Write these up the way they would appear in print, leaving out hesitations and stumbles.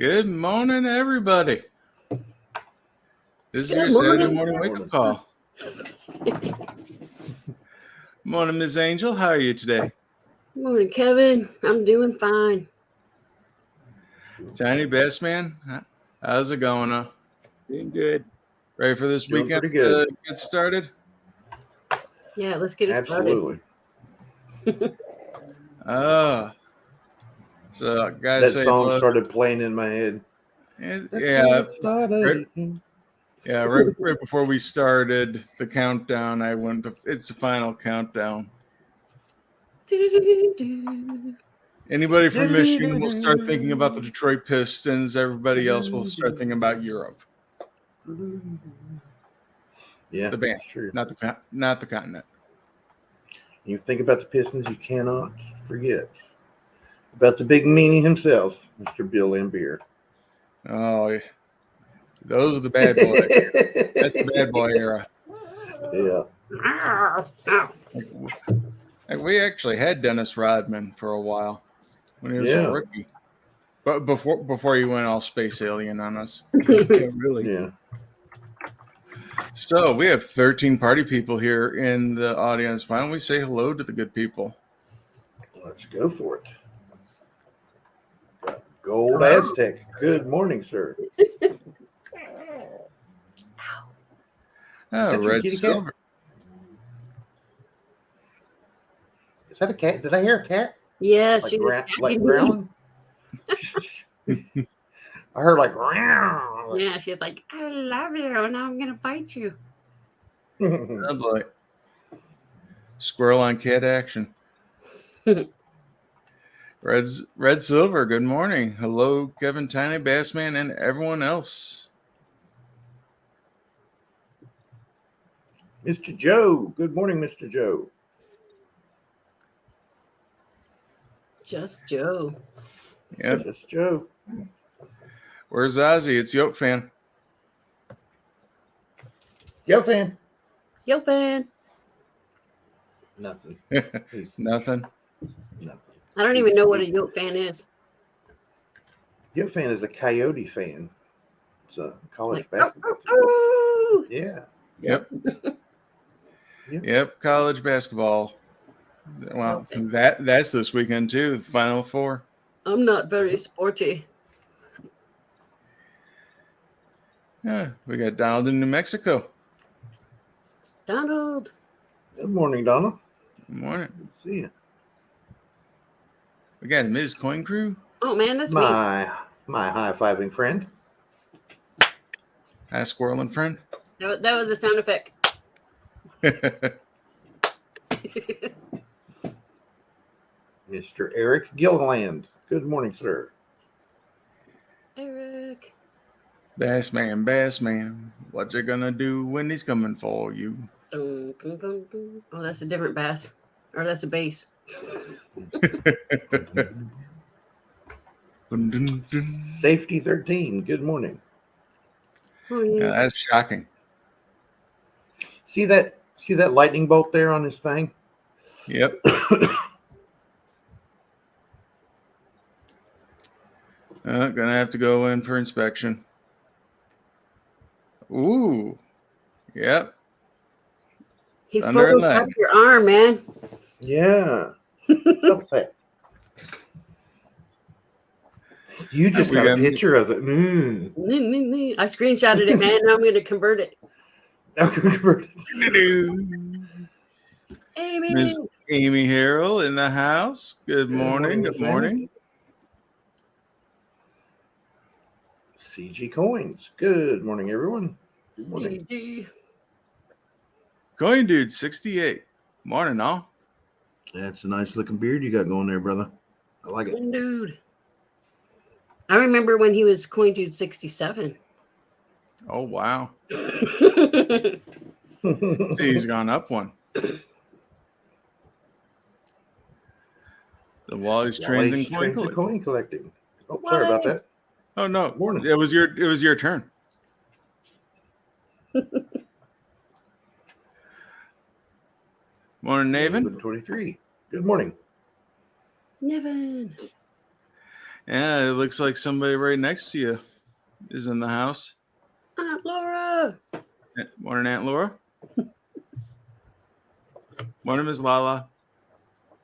Good morning, everybody. This is Good your Saturday morning. morning wake-up call. Morning, Ms. Angel. How are you today? Good morning, Kevin. I'm doing fine. Tiny Bass Man, how's it going? Doing good. Ready for this Doing weekend pretty good. to get started? Yeah, let's get it Absolutely. So guys That say song hello. started playing in my head. Yeah, right before we started the countdown, I went. It's the final countdown. Anybody from Michigan will start thinking about the Detroit Pistons. Everybody else will start thinking about Europe. Yeah, The band, sure. not the continent. You think about the Pistons, you cannot forget about the big meanie himself, Mr. Bill Lambier. Oh, yeah. Those are the bad boys. That's the bad boy era. Yeah. Like, we actually had Dennis Rodman for a while when he was a rookie, but before he went all space alien on us. Yeah, really? Yeah. So we have 13 party people here in the audience. Why don't we say hello to the good people? Let's go for it. Gold Aztec. Good morning, sir. Oh, Is that your Red kitty Silver. cat? Is that a cat? Did I hear a cat? Yeah, Like, she was like growling? I heard like growl. Yeah, she's like, I love you, and I'm gonna bite you. Oh boy. Squirrel on cat action. Red Silver, good morning. Hello, Kevin, Tiny Bassman, and everyone else. Mr. Joe. Good morning, Mr. Joe. Just Joe. Yep. Just Joe. Where's Ozzy? It's Yoke fan. Yo, fan. Yo, fan. Nothing. Nothing. Nothing. I don't even know what a Yoke fan is. Yo, fan is a Coyote fan. It's a college Like, basketball team. oh. Yeah. Yep. Yep. College basketball. Well, Okay. that's this weekend too. The Final Four. I'm not very sporty. Yeah, we got Donald in New Mexico. Donald. Good morning, Donna. Good morning. Good to see you. We got Ms. Coin Crew. Oh man, that's me. My high-fiving friend. Hi, Squirrel and friend. That was a sound effect. Mr. Eric Gilliland. Good morning, sir. Eric. Bassman, what you gonna do when he's coming for you? Dun, dun, dun, dun. Oh, that's a different bass. Or that's a bass. Safety 13. Good morning. Yeah, that's shocking. See that lightning bolt there on his thing? Yep. Gonna have to go in for inspection. Ooh. Yep. He Thunder and photoshopped lightning. your arm, man. Yeah. What's that? You just We got a got- picture of it. I screenshotted it, man. Now I'm going to convert it. Amy. Miss Amy Harrell in the house. Good morning. Good morning. CG Coins. Good morning, everyone. Good morning. CG. Coin Dude 68. Morning, all. That's a nice looking beard you got going there, brother. I like it. Dude. I remember when he was Coin Dude 67. Oh, wow. See, he's gone up one. The Wally's Trains and Coin Collecting. Oh, sorry about that. Oh no. Morning. It was your turn. Morning, Naven. 23. Good morning. Nevin. Yeah, it looks like somebody right next to you is in the house. Aunt Laura. Morning, Aunt Laura. Morning, Ms. Lala.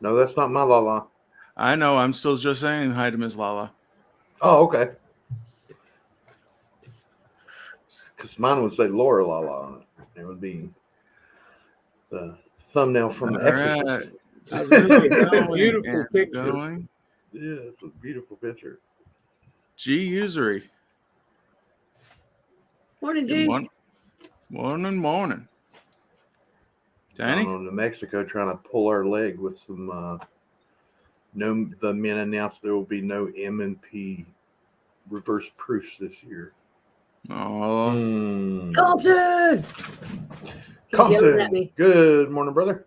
No, that's not my Lala. I know. I'm still just saying hi to Ms. Lala. Oh, okay. Because mine would say Laura Lala on it. It would be the thumbnail from The All Exorcist. right. I was gonna say, that's a Going, beautiful and picture. going. Yeah, it's a beautiful picture. G Usury. Morning, Good G. morning. Morning. Down Danny? on New Mexico trying to pull our leg with some the men announced there will be no M&P reverse proofs this year. Oh, Compton. He's yelling at me. Good morning, brother.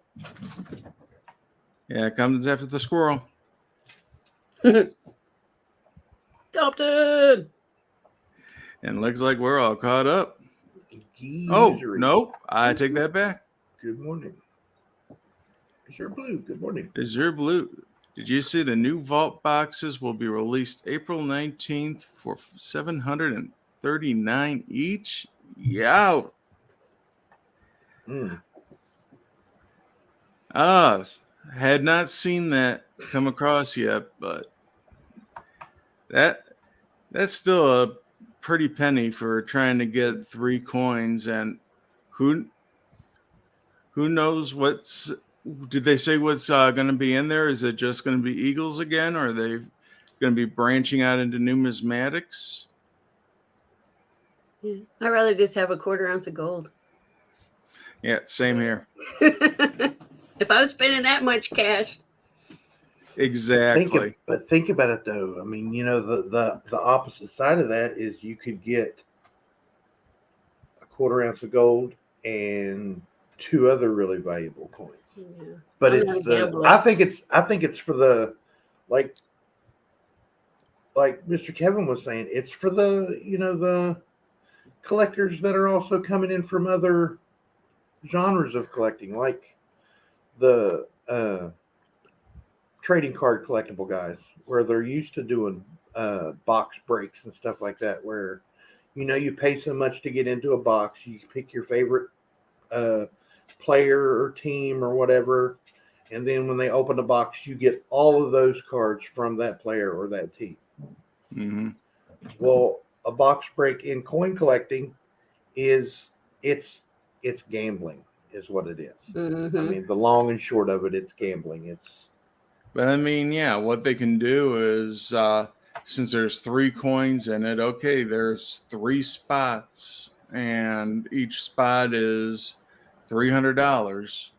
yeah, comes after the squirrel. Compton. And looks like we're all caught up. Oh, nope. I take that back. Good morning. It's your blue. Good morning. Is your blue? Did you see the new vault boxes will be released April 19th for $739 each? Yeah. Had not seen that come across yet, but that's still a pretty penny for trying to get 3 coins. And who knows what's, did they say what's going to be in there? Is it just going to be Eagles again, or are they going to be branching out into numismatics? Yeah. I'd rather just have a 1/4 ounce of gold. Yeah, same here. If I was spending that much cash. Exactly. Think about it though. I mean, you know, the opposite side of that is you could get a 1/4 ounce of gold and 2 other really valuable coins. Yeah. But I'm it's not a the gambler. I think it's for the like Mr. Kevin was saying, it's for the, you know, the collectors that are also coming in from other genres of collecting, like the trading card collectible guys, where they're used to doing box breaks and stuff like that, where, you know, you pay so much to get into a box, you pick your favorite player or team or whatever, and then when they open the box, you get all of those cards from that player or that team. Mm-hmm. Well, a box break in coin collecting it's gambling is what it is. Mm-hmm. I mean, the long and short of it, it's gambling. But I mean, yeah, what they can do is, since there's 3 coins in it, okay, there's 3 spots, and each spot is $300.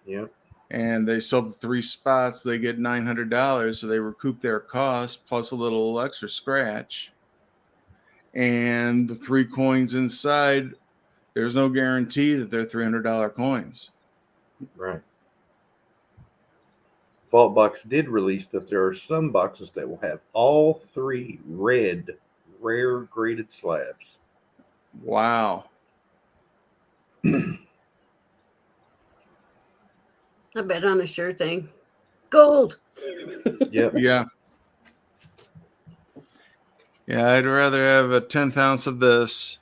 Yeah. And they sell the 3 spots, they get $900, so they recoup their cost plus a little extra scratch. And the 3 coins inside, there's no guarantee that they're $300 coins. Right. Vault Box did release that there are some boxes that will have all 3 red rare graded slabs. Wow. I bet on a sure thing. Gold. Yep. Yeah. Yeah, I'd rather have a 1/10 ounce of this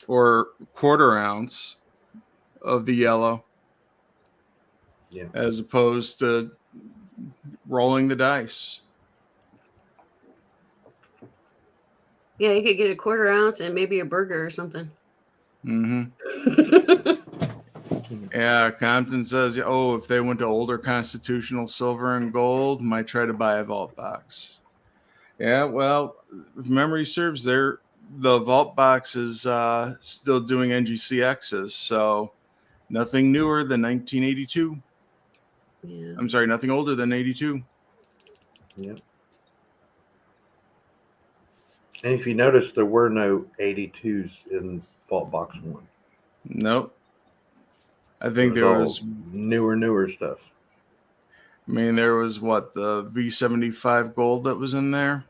or 1/4 ounce of the yellow. Yeah. As opposed to rolling the dice. Yeah, you could get a 1/4 ounce and maybe a burger or something. Mm-hmm. Yeah, Compton says, oh, if they went to older constitutional silver and gold, might try to buy a vault box. Yeah, well, if memory serves, the vault box is still doing NGCXs, so nothing newer than 1982. Yeah. I'm sorry, nothing older than 82. Yeah. And if you notice, there were no 82s in Vault Box 1. Nope. I think there was newer stuff. I mean, there was the V75 gold that was in there.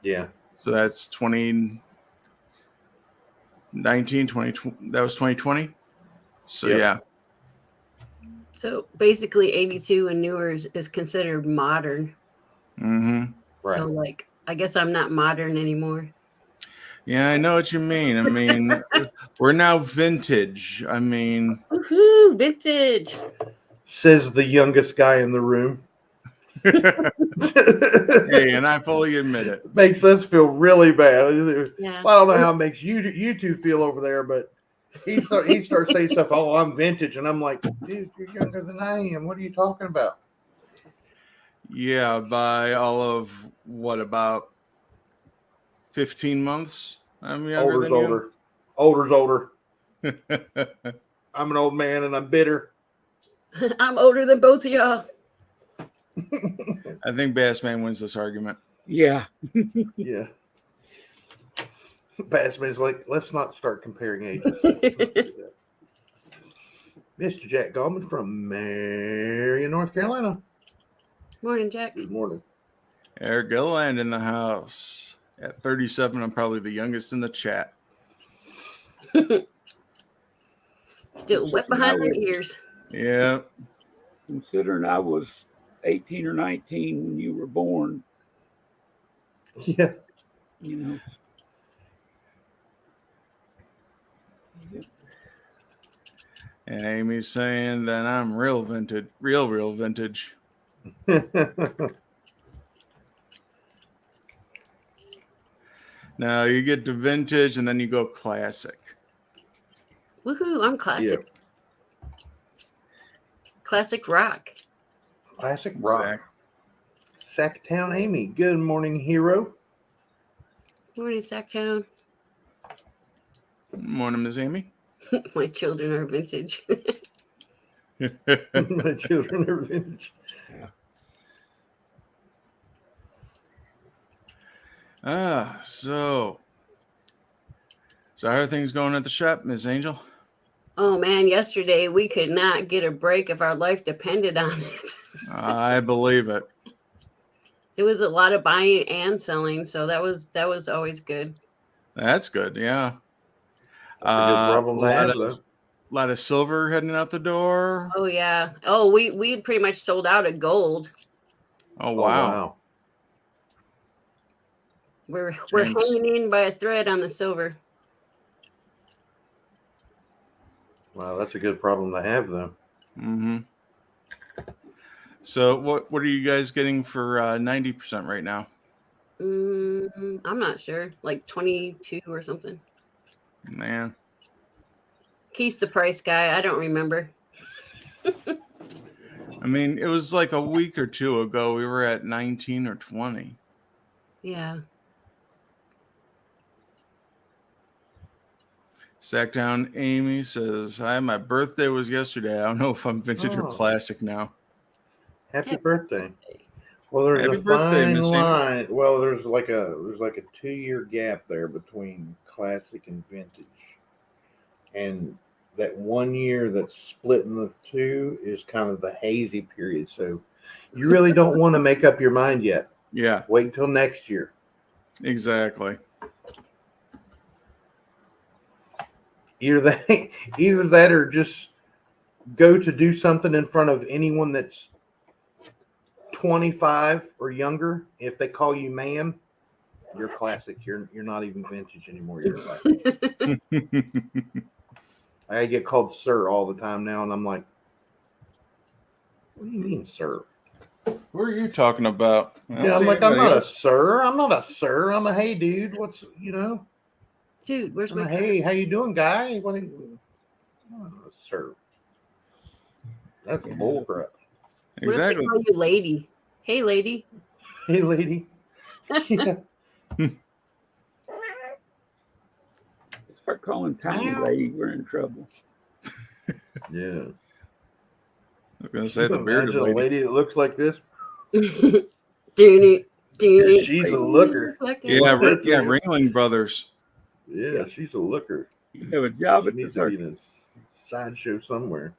Yeah. So that's 2019, 2020. That was 2020. So Yep. yeah. So basically 82 and newer is considered modern. Mm-hmm. Right. So like, I guess I'm not modern anymore. Yeah, I know what you mean. I mean, we're now vintage. I mean, Woohoo! Vintage. Says the youngest guy in the room. hey, and I fully admit it. Makes us feel really bad. Yeah. Well, I don't know how it makes you two feel over there, but he starts saying stuff. Oh, I'm vintage, and I'm like, dude, you're younger than I am. What are you talking about? Yeah, by all of what, about 15 months? I'm younger Older's than older. Older's older. you. I'm an old man, and I'm bitter. I'm older than both of y'all. I think Bassman wins this argument. Yeah. Yeah. Bassman's like, let's not start comparing ages. Mr. Jack Gallman from Marion, North Carolina. Morning, Jack. Good morning. Eric Gilliland in the house. At 37, I'm probably the youngest in the chat. Still wet behind the ears. Yeah. Considering I was 18 or 19 when you were born, Yeah. you know. And Amy's saying that I'm real vintage, real vintage. Now you get to vintage and then you go classic. Woohoo! I'm classic. Classic rock. Classic rock. Zach. Sacktown Amy. Good morning, hero. Morning, Sacktown. Morning, Miss Amy. My children are vintage. My children are vintage. So how are things going at the shop, Miss Angel? Oh man, yesterday we could not get a break if our life depended on it. I believe it. It was a lot of buying and selling, so that was always good. That's good, yeah. That's a good problem to have, though. Lot of silver heading out the door. Oh yeah. Oh, we had pretty much sold out of gold. Oh wow. We're Thanks. hanging in by a thread on the silver. Wow, that's a good problem to have, though. Mm-hmm. So what are you guys getting for 90% right now? I'm not sure, like 22 or something. Man. Keith's the price guy. I don't remember. I mean, it was like a week or two ago. We were at 19 or 20. Yeah. Sacktown Amy says, "Hi, my birthday was yesterday. I don't know if I'm vintage or classic now." Happy birthday. Well, there's Happy a birthday, fine Miss Amy. line. Well, there's like a 2-year gap there between classic and vintage, and that 1 year that's splitting the two is kind of the hazy period. So you really don't want to make up your mind yet. Yeah, Wait until next year. exactly. Either that or just go to do something in front of anyone that's 25 or younger. If they call you ma'am, you're classic. You're not even vintage anymore. You're classic. I get called sir all the time now, and I'm like, what do you mean, sir? Who are you talking about? I don't Yeah, I'm see like, I'm anybody not else. a sir. I'm not a sir. I'm a hey, dude. What's Dude, where's I'm my a hey, how you doing, guy? What are you, sir? That's bull crap. What if they Exactly. call you lady? Hey, lady. Hey, lady. Yeah. Start calling Tiny Lady, we're in trouble. Yeah. I was gonna say the Imagine bearded a lady. lady that looks like this. She's a looker. Yeah, Ringling Brothers. Yeah, she's a looker. You have a job She at the needs to be circus. in a sideshow somewhere.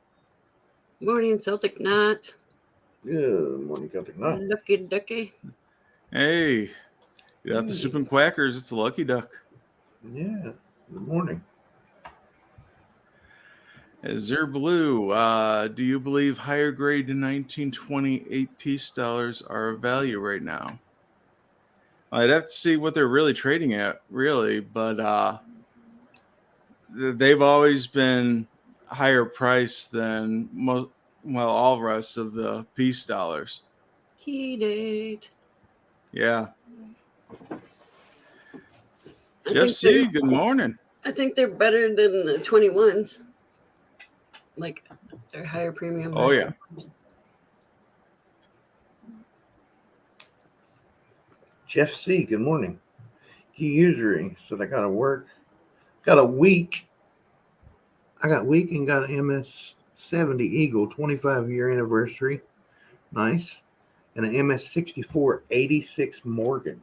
Morning, Celtic Knot. Good morning, Celtic Night. Lucky ducky. Hey, get out the soup and quackers. It's a lucky duck. Yeah. Good morning. Azure Blue, do you believe higher grade 1928 piece dollars are of value right now? I'd have to see what they're really trading at, really, but they've always been higher priced than all rest of the peace dollars. Key date. Yeah. I Jeff think C, good morning. I think they're better than the 21s. Like they're higher premium. Oh, yeah. Jeff C, good morning. Key user said I got to work. Got a week. I got week and got an MS-70 Eagle 25-year anniversary. Nice. And an MS-64 86 Morgan.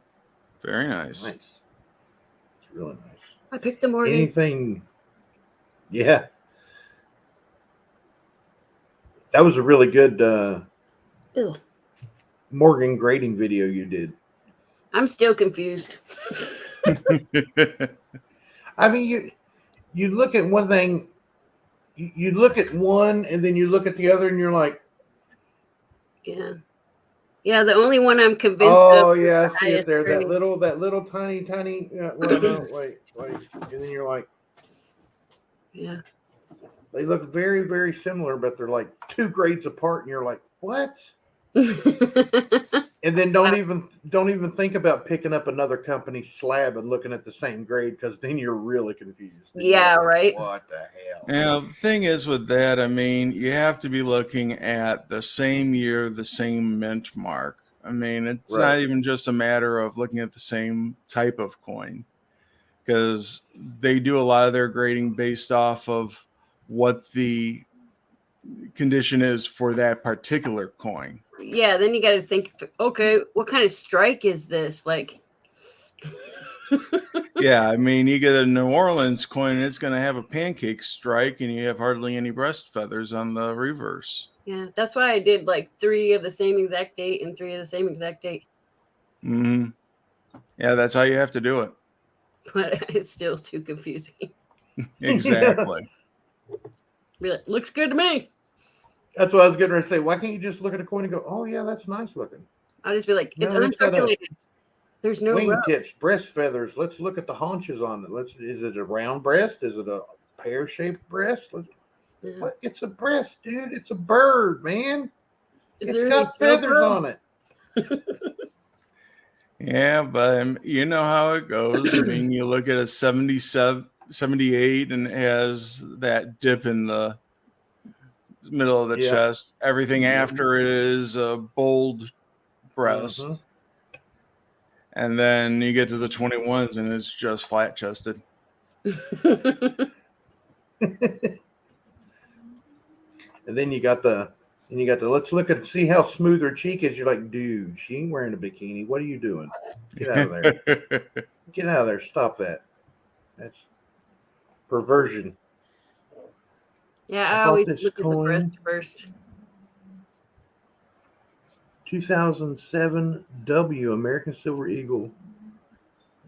Very nice. Nice. It's really nice. I picked the Morgan. Anything. Yeah. That was a really good Ew. Morgan grading video you did. I'm still confused. I mean, you look at one thing, you look at one, and then you look at the other, and you're like, Yeah. Yeah, the only one I'm convinced oh of. yeah, I see highest it there. rating. That little tiny. Well, no, wait, and then you're like, Yeah. they look very, very similar, but they're like 2 grades apart, and you're like, what? And then don't even think about picking up another company's slab and looking at the same grade, because then you're really confused. Then you're Yeah, like, right. What the hell? Now, the thing is with that, I mean, you have to be looking at the same year, the same mint mark. I mean, it's Right. not even just a matter of looking at the same type of coin, because they do a lot of their grading based off of what the condition is for that particular coin. Yeah, then you got to think, okay, what kind of strike is this? Like, Yeah, I mean, you get a New Orleans coin, and it's going to have a pancake strike, and you have hardly any breast feathers on the reverse. yeah, that's why I did like 3 of the same exact date and 3 of the same exact date. Mm-hmm. Yeah, that's how you have to do it. But it's still too confusing. Exactly. Be like, looks good to me. That's what I was getting ready to say. Why can't you just look at a coin and go, oh yeah, that's nice looking. I'll just be like, it's No, it's got a uncirculated. There's no rub. Wingtips, breast feathers. Let's look at the haunches on it. Is it a round breast? Is it a pear-shaped breast? Yeah. What? It's a breast, dude. It's a bird, man. Is It's there got any feathers Velcro? on it. Yeah, but you know how it goes. I mean, you look at a 77, 78, and it has that dip in the middle of the Yeah. chest. Everything after it is a bold breast. Mhm. And then you get to the 21s, and it's just flat chested. And then you got the let's look at see how smooth her cheek is. You're like, dude, she ain't wearing a bikini. What are you doing? Get out of there. Get out of there. Stop that. That's perversion. Yeah, I I bought always this look at the breast coin. first. 2007 W American Silver Eagle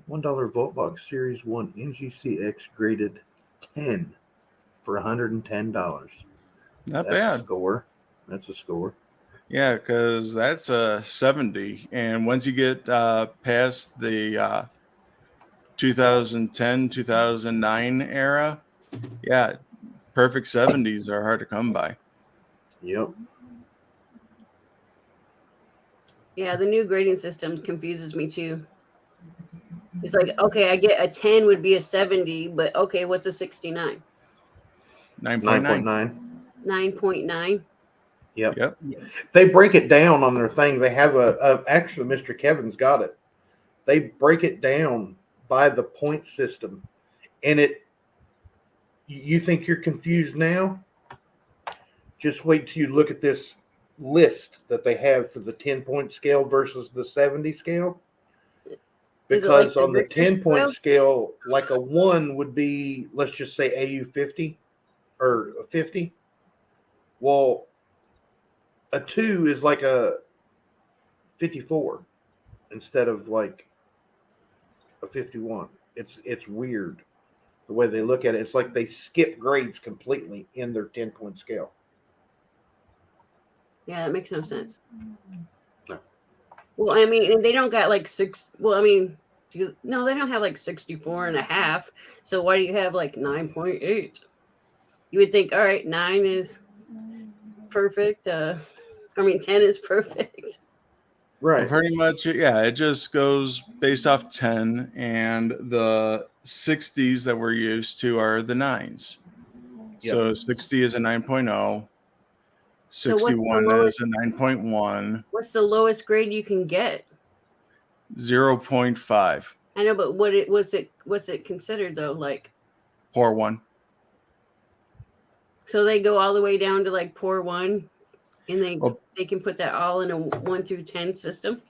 $1 Vault Box Series 1 NGCX graded 10 for $110. Not That's bad. a score. That's a score. Yeah, because that's a 70. And once you get past the 2010, 2009 era, yeah, perfect 70s are hard to come by. Yep. Yeah, the new grading system confuses me too. It's like, okay, I get a 10 would be a 70, but okay, what's a 69? 9.9. 9.9? Yep. They break it down on their thing. They have actually, Mr. Kevin's got it. They break it down by the point system. And you think you're confused now? Just wait till you look at this list that they have for the 10-point scale versus the 70 scale. Because the on the Richter 10-point scale, like a 1 would be, let's just say AU 50 or a 50. Well, a 2 is like a 54 instead of like a 51. It's weird the way they look at it. It's like they skip grades completely in their 10-point scale. Yeah, that makes no sense. No. Well, I mean, and they don't got like six. Well, I mean, no, they don't have like 64 and a half. So why do you have like 9.8? You would think, all right, 9 is perfect. I mean, 10 is perfect. Well, Right. pretty much, yeah. It just goes based off 10, and the 60s that we're used to are the 9s. So 60 is a 9.0. So what's the 61 lowest? is a 9.1. What's the lowest grade you can get? 0.5. I know, but what's it considered though? Like, Poor one. so they go all the way down to like poor 1, and Oh. they can put that all in a 1 through 10 system.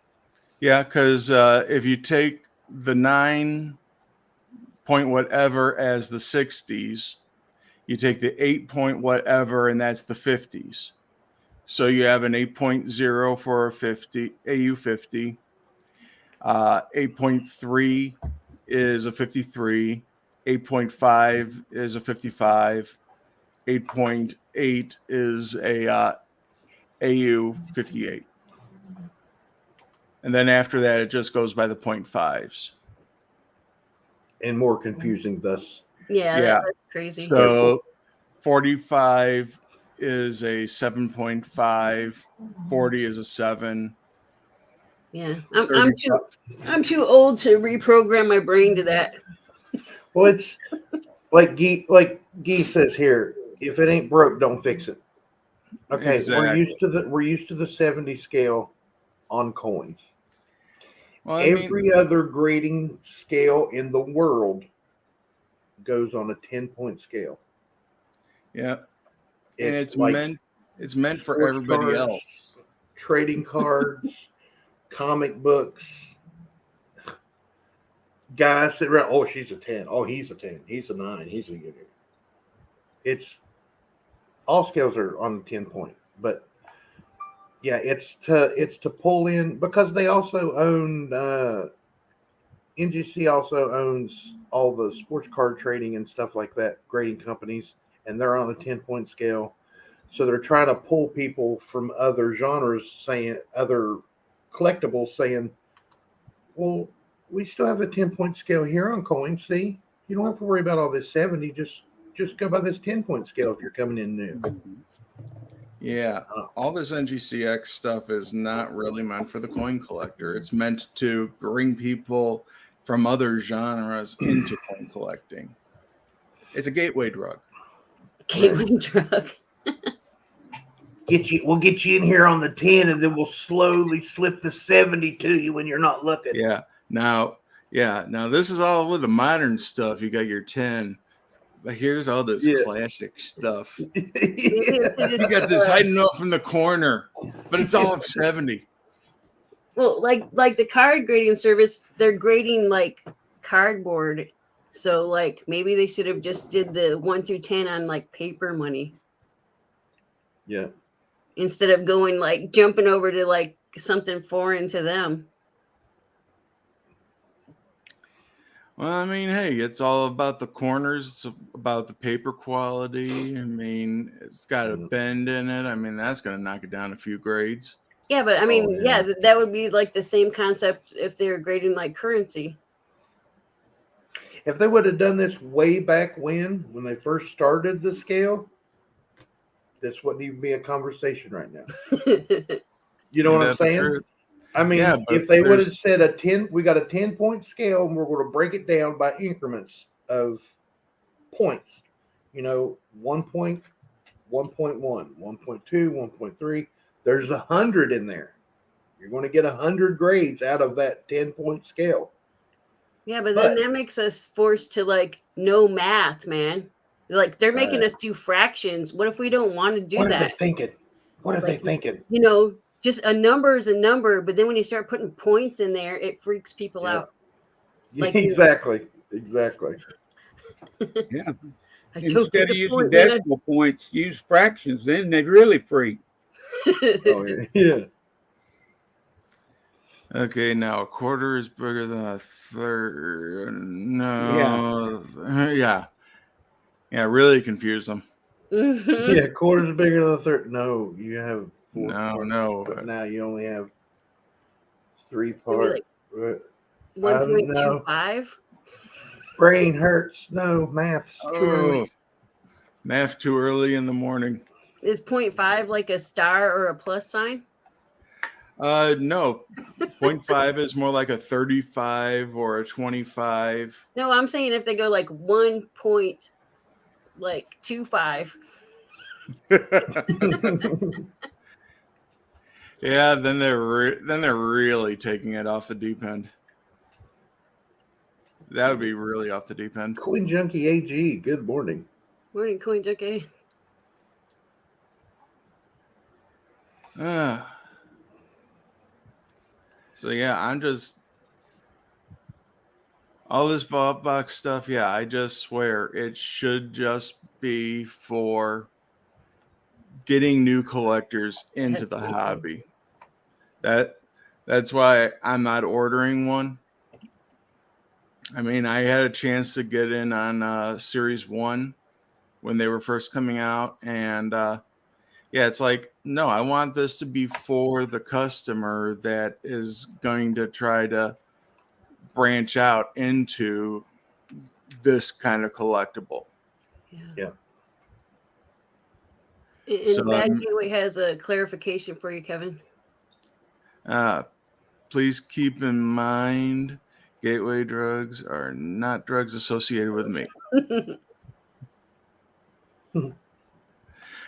Yeah, because if you take the 9 point whatever as the 60s, you take the 8 point whatever, and that's the 50s. So you have an 8.0 for a 50 AU 50. 8.3 is a 53. 8.5 is a 55. 8.8 is a AU 58. And then after that, it just goes by the 0.5s. And more confusing thus. Yeah, Yeah. that's crazy. So 45 is a 7.5. 40 is a 7. Yeah, I'm too old to reprogram my brain to that. Well, it's like Guy says here. If it ain't broke, don't fix it. Okay, Exactly. we're used to the 70 scale on coins. Well, Every other grading scale in the world goes on a 10-point scale. Yeah. And it's like meant for sports everybody cards, else. trading cards, comic books. Guys sit around. Oh, she's a 10. Oh, he's a 10. He's a 9. He's a unit. It's all scales are on 10 point, but yeah, it's to pull in because they also own NGC also owns all the sports card trading and stuff like that, grading companies, and they're on a 10-point scale. So they're trying to pull people from other genres, saying other collectibles, saying, well, we still have a 10-point scale here on coins. See, you don't have to worry about all this 70. Just go by this 10-point scale if you're coming in new. Yeah. All this NGCX stuff is not really meant for the coin collector. It's meant to bring people from other genres into coin collecting. It's a gateway drug. Gateway drug. We'll get you in here on the 10, and then we'll slowly slip the 70 to you when you're not looking. Yeah. Now this is all with the modern stuff. You got your 10, but here's all this classic stuff. You got this hiding up from the corner, but it's all of 70. Well, like the card grading service, they're grading like cardboard. So like maybe they should have just did the 1 through 10 on like paper money. Yeah. Instead of going like jumping over to like something foreign to them. Well, I mean, hey, it's all about the corners. It's about the paper quality. I mean, it's got a bend in it. I mean, that's going to knock it down a few grades. Yeah, but I mean, that would be like the same concept if they were grading like currency. If they would have done this way back when they first started the scale, this wouldn't even be a conversation right now. You know what I'm saying? True. I mean, if they would have said we got a 10-point scale and we're going to break it down by increments of points, 1 point, 1.1, 1.2, 1.3, there's 100 in there. You're going to get 100 grades out of that 10-point scale. Yeah, but then that makes us forced to like know math, man. Like they're making us do fractions. What if we don't want to do that? What are they thinking? What are they thinking? Just a number is a number, but then when you start putting points in there, it freaks people out. Like exactly. Yeah. Instead of using decimal points, use fractions. Then they'd really freak. Oh yeah. Okay, now a quarter is bigger than a third. No. Yeah. Yeah, really confuse them. Yeah, quarters bigger than a third. No, you have 4 No. But now you only have 3 It's gonna be part. like No. 1.25. Brain hurts. No, math's too early. Oh, math too early in the morning. Is 0.5 like a star or a plus sign? No, 0.5 is more like a 35 or a 25. No, I'm saying if they go like 1.25. Yeah, then they're really taking it off the deep end. That would be really off the deep end. Coin Junkie AG, good morning. Morning, Coin Junkie. So yeah, I'm just all this vault box stuff. Yeah, I just swear it should just be for getting new collectors into the hobby. That's why I'm not ordering one. I mean, I had a chance to get in on Series 1 when they were first coming out. And yeah, it's like, no, I want this to be for the customer that is going to try to branch out into this kind of collectible. Yeah. And So, Bad Gateway has a clarification for you, Kevin. Please keep in mind, gateway drugs are not drugs associated with me.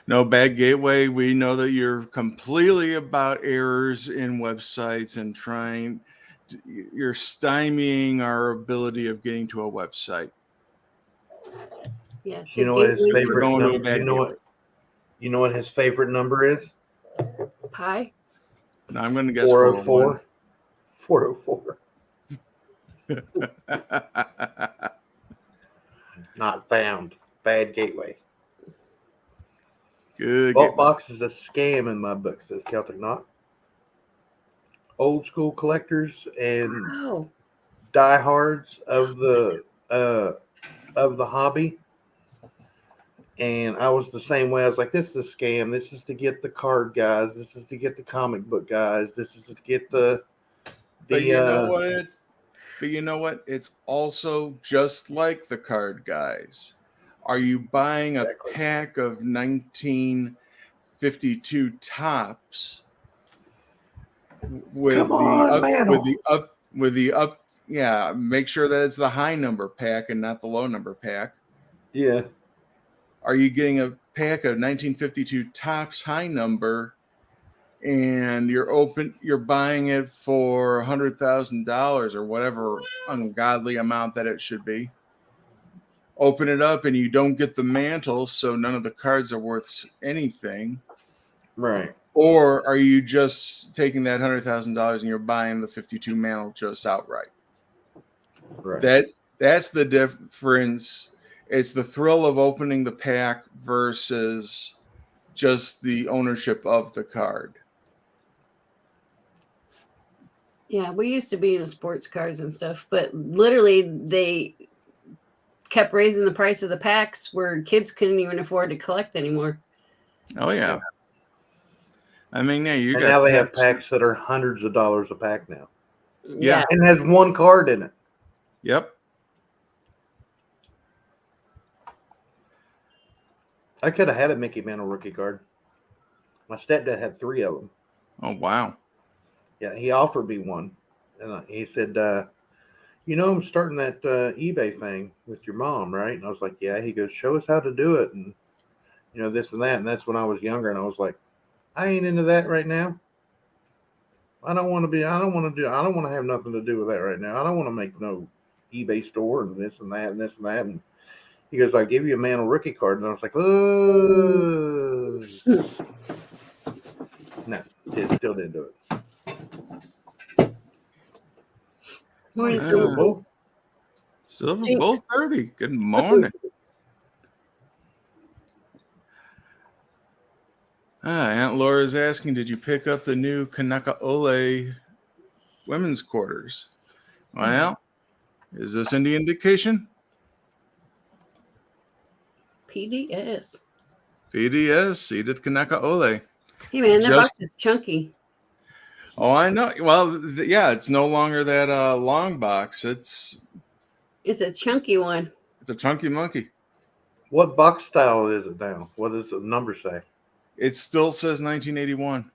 No, Bad Gateway, we know that you're completely about errors in websites and you're stymieing our ability of getting to a website. Yeah. You know what his Gateway favorite going to a number? Bad Gateway. You know what his favorite number is? Pi. No, I'm going to guess 404. 404. Not found. Bad Gateway. Good. Vault box is a scam in my book, says Celtic Knot. Old school collectors and diehards of the hobby. And I was the same way. I was like, this is a scam. This is to get the card guys. This is to get the comic book guys. This is to get the But you know what? It's also just like the card guys. Are you buying a pack of 1952 tops with yeah, make sure that it's the high number pack and not the low number pack. Yeah. Are you getting a pack of 1952 tops high number and you're buying it for $100,000 or whatever ungodly amount that it should be? Open it up and you don't get the mantle, so none of the cards are worth anything. Right. Or are you just taking that $100,000 and you're buying the 52 mantle just outright? Right. That's the difference. It's the thrill of opening the pack versus just the ownership of the card. Yeah, we used to be into sports cars and stuff, but literally they kept raising the price of the packs where kids couldn't even afford to collect anymore. Oh yeah. I mean, yeah, now they have packs that are hundreds of dollars a pack now. Yeah. And has one card in it. Yep. I could have had a Mickey Mantle rookie card. My stepdad had 3 of them. Oh, wow. Yeah, he offered me one. And he said, I'm starting that eBay thing with your mom, right? And I was like, yeah. He goes, show us how to do it. And, this and that. And that's when I was younger. And I was like, I ain't into that right now. I don't want to have nothing to do with that right now. I don't want to make no eBay store and this and that and this and that. And he goes, I'll give you a Mantle rookie card. And I was like, oh. No, still didn't do it. Morning, Silver Bull. Silver Bull 30. Good morning. Aunt Laura's asking, did you pick up the new Kanaka Ole women's quarters? Well, is this any indication? PDS. PDS, Edith Kanaka Ole. Hey man, that box is chunky. Oh, I know. Well, yeah, it's no longer that long box. It's a chunky one. a chunky monkey. What box style is it now? What does the number say? It still says 1981.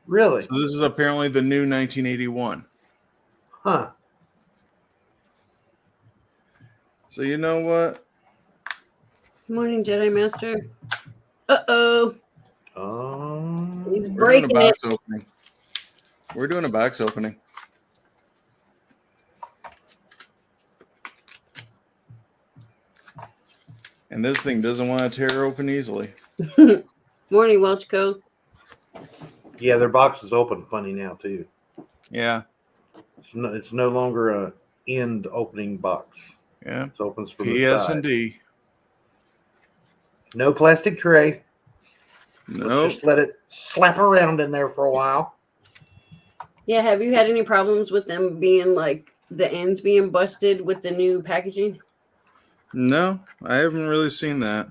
Really? So this is apparently the new 1981. Huh. So you know what? Morning, Jedi Master. Uh-oh. He's We're doing a breaking it. box opening. We're doing a box opening. And this thing doesn't want to tear open easily. Morning, Welch Co. Yeah, their box is open funny now too. Yeah. It's no longer a end opening box. Yeah. It opens from the side. PS&D. No plastic tray. No. Let's just let it slap around in there for a while. Yeah, have you had any problems with them being like the ends being busted with the new packaging? No, I haven't really seen that.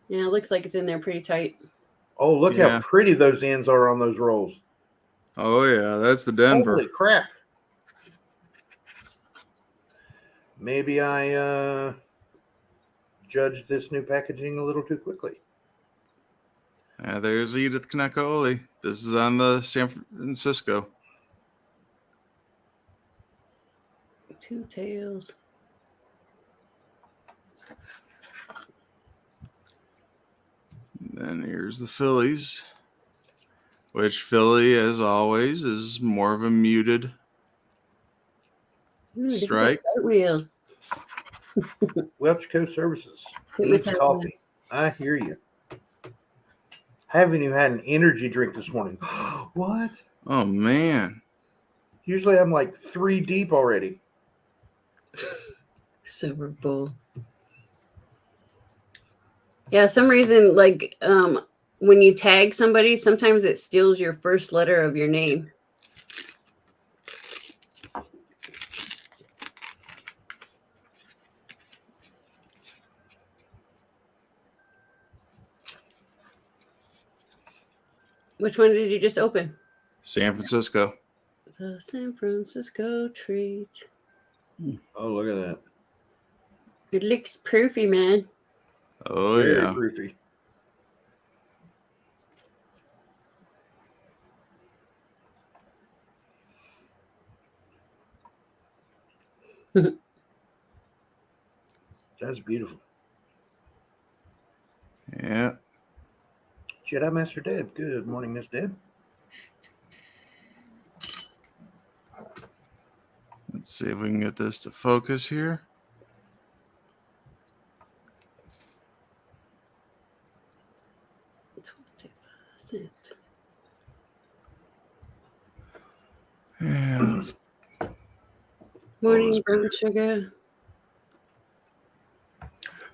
Yeah, it looks like it's in there pretty tight. Oh, look Yeah. how pretty those ends are on those rolls. Oh yeah, that's the Denver. Holy crap. Maybe I judged this new packaging a little too quickly. There's Edith Kanakaoli. This is on the San Francisco. Two tails. Then here's the Phillies, which Philly, as always, is more of a muted Ooh, strike. Wheel. Welch Coast Services. Get me Needs that coffee. I hear you. Haven't even had an energy drink this morning. What? Oh man. Usually I'm like 3 deep already. Silver Bowl. Yeah, some reason like when you tag somebody, sometimes it steals your first letter of your name. Which one did you just open? San Francisco. The San Francisco treat. Oh, look at that. It looks proofy, man. Oh Very yeah. proofy. That's beautiful. Yeah. Jedi Master Deb. Good morning, Miss Deb. Let's see if we can get this to focus here. It's 20%. Yeah. let's- Morning, brown sugar.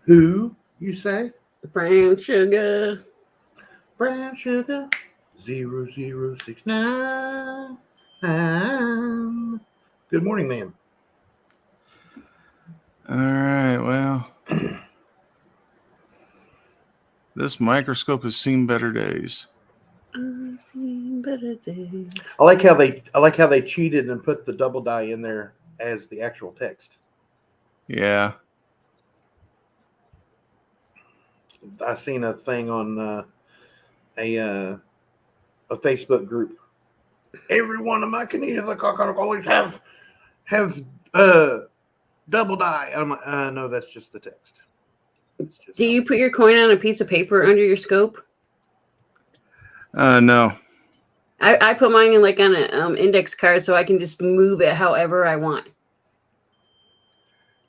Who, you say? Brown sugar. Brown sugar 0069. Good morning, ma'am. All right. Well, this microscope has seen better days. I've seen better days. I like how they cheated and put the double die in there as the actual text. Yeah. I seen a thing on a Facebook group. Every one of my Canadians always have double die. I'm like, no, that's just the text. It's just Do you put your coin on a piece of paper under your scope? No. I put mine in like on an index card so I can just move it however I want.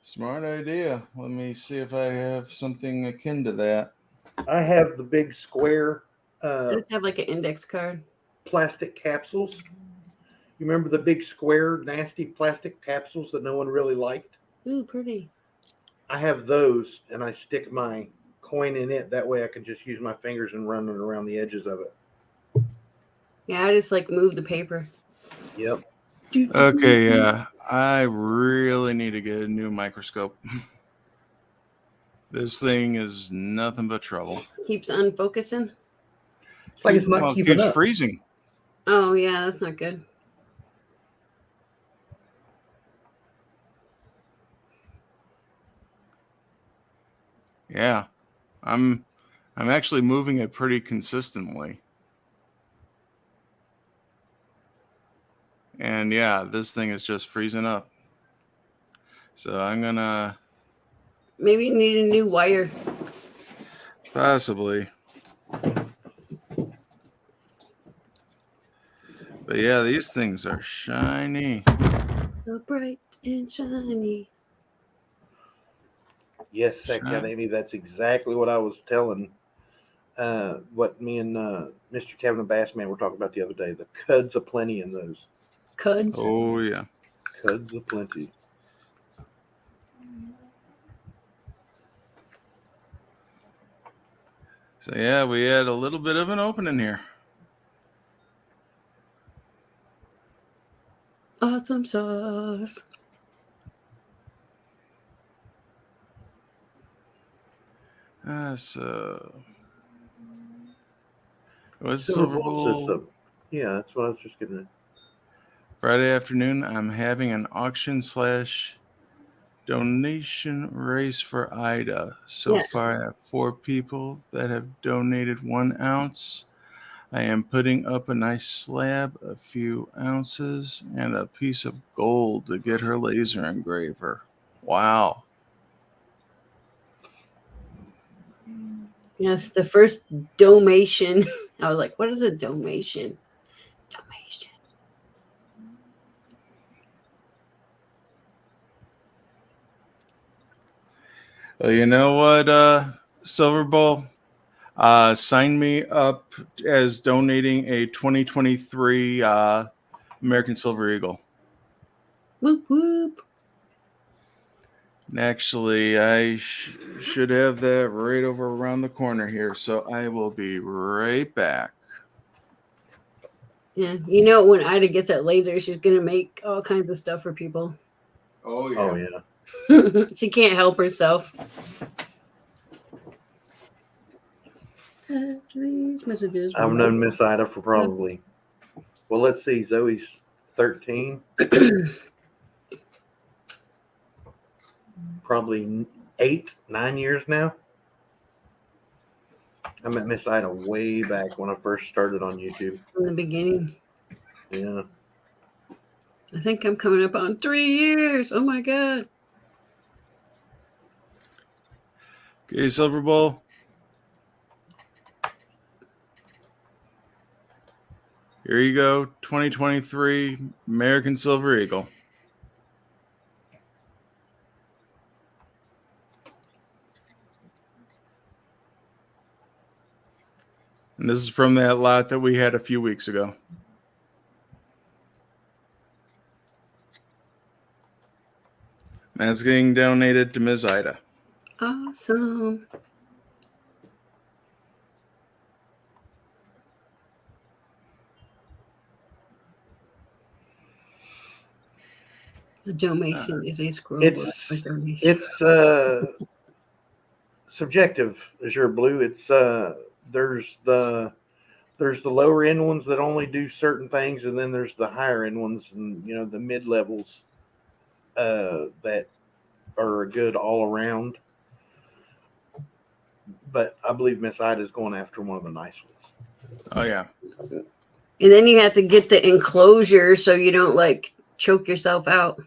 Smart idea. Let me see if I have something akin to that. I have the big square I just have like an index card. plastic capsules. You remember the big square nasty plastic capsules that no one really liked? Ooh, pretty. I have those, and I stick my coin in it. That way I can just use my fingers and run it around the edges of it. Yeah, I just like move the paper. Yep. Okay, yeah. I really need to get a new microscope. This thing is nothing but trouble. Keeps unfocusing. It's like it's not Well, it keeping keeps up. freezing. Oh yeah, that's not good. Yeah, I'm actually moving it pretty consistently. And yeah, this thing is just freezing up. So I'm gonna Maybe you need a new wire. possibly. But yeah, these things are shiny. So bright and shiny. Yes, heck yeah, Amy. That's exactly what I was telling. What me and Mr. Kevin the Bassman were talking about the other day. The cuds aplenty in those. Cuds. Oh yeah. Cuds aplenty. So yeah, we had a little bit of an opening here. Awesome sauce. So what's Silver Silver Bowl Bowl? system. Yeah, that's what I was just getting at. Friday afternoon, I'm having an auction / donation race for Ida. So far, I have 4 people that have donated 1 ounce. I am putting up a nice slab, a few ounces, and a piece of gold to get her laser engraver. Wow. Yes, the first donation. I was like, what is a donation? Donation. Well, you know what, Silver Bowl? Sign me up as donating a 2023 American Silver Eagle. Whoop whoop. And actually, I should have that right over around the corner here, so I will be right back. Yeah, you know when Ida gets that laser, she's gonna make all kinds of stuff for people. Oh yeah. Oh yeah. She can't help herself. These messages. I've known Miss Ida for probably. Well, let's see. Zoe's 13. Probably 8, 9 years now. I met Miss Ida way back when I first started on YouTube. From the beginning. Yeah. I think I'm coming up on 3 years. Oh my god. Okay, Silver Bowl. Here you go, 2023 American Silver Eagle. And this is from that lot that we had a few weeks ago. That's getting donated to Ms. Ida. Awesome. The donation is a scroll. It's subjective, Azure Blue. It's there's the lower end ones that only do certain things, and then there's the higher end ones, and you know the mid levels that are good all around. But I believe Miss Ida is going after one of the nice ones. Oh yeah. And then you have to get the enclosure so you don't like choke yourself out.